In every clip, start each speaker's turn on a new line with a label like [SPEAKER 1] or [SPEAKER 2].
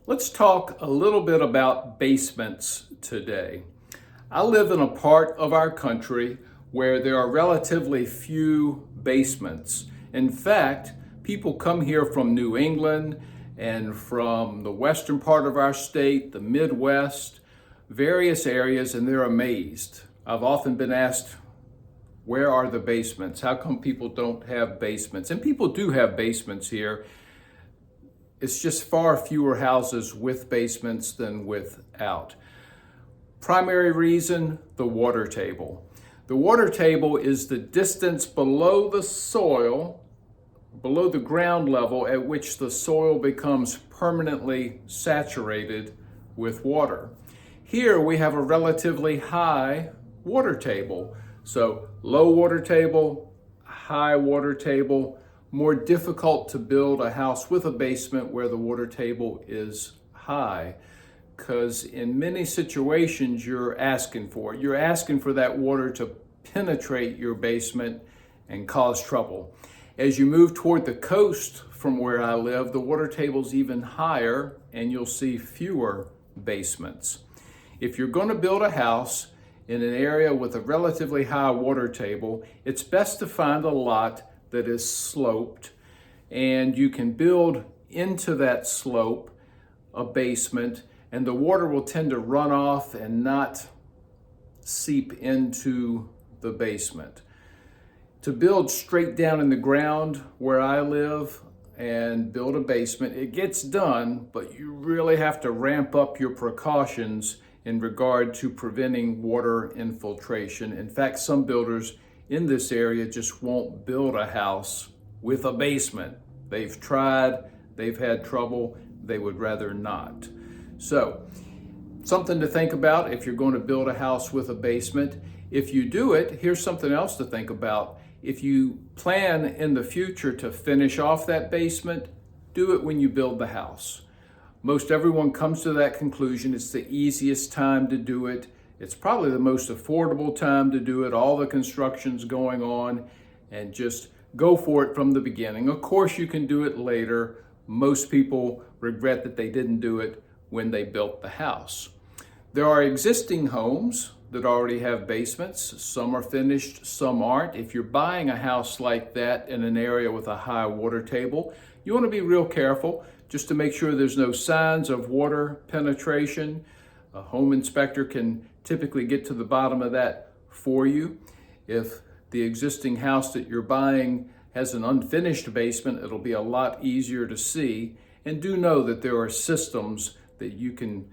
[SPEAKER 1] Let's talk a little bit about basements today. I live in a part of our country where there are relatively few basements. In fact, people come here from New England and from the western part of our state, the Midwest, various areas, and they're amazed. I've often been asked, where are the basements? How come people don't have basements? And people do have basements here. It's just far fewer houses with basements than without. Primary reason, the water table. The water table is the distance below the soil, below the ground level at which the soil becomes permanently saturated with water. Here we have a relatively high water table. So low water table, high water table, more difficult to build a house with a basement where the water table is high, because in many situations you're asking for that water to penetrate your basement and cause trouble. As you move toward the coast from where I live, the water table's even higher and you'll see fewer basements. If you're going to build a house in an area with a relatively high water table, it's best to find a lot that is sloped, and you can build into that slope a basement, and the water will tend to run off and not seep into the basement. To build straight down in the ground where I live and build a basement, it gets done, but you really have to ramp up your precautions in regard to preventing water infiltration. In fact, some builders in this area just won't build a house with a basement. They've tried, they've had trouble, they would rather not. So, something to think about if you're going to build a house with a basement. If you do it, here's something else to think about. If you plan in the future to finish off that basement, do it when you build the house. Most everyone comes to that conclusion. It's the easiest time to do it. It's probably the most affordable time to do it. All the construction's going on, and just go for it from the beginning. Of course, you can do it later. Most people regret that they didn't do it when they built the house. There are existing homes that already have basements. Some are finished, some aren't. If you're buying a house like that in an area with a high water table, you want to be real careful just to make sure there's no signs of water penetration. A home inspector can typically get to the bottom of that for you. If the existing house that you're buying has an unfinished basement, it'll be a lot easier to see. And do know that there are systems that you can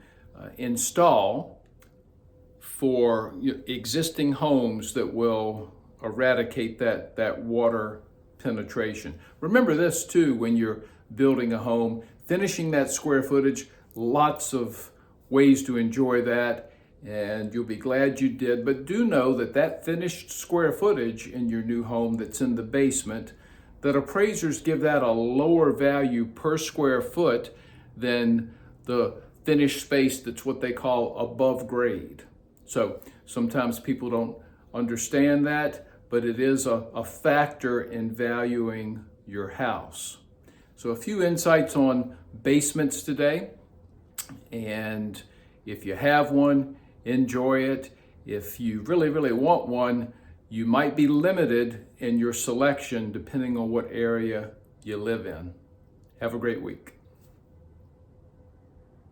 [SPEAKER 1] install for existing homes that will eradicate that water penetration. Remember this too when you're building a home, finishing that square footage, lots of ways to enjoy that, and you'll be glad you did. But do know that that finished square footage in your new home that's in the basement, that appraisers give that a lower value per square foot than the finished space that's what they call above grade. So sometimes people don't understand that, but it is a factor in valuing your house. So a few insights on basements today. And if you have one, enjoy it. If you really, really want one, you might be limited in your selection depending on what area you live in. Have a great week.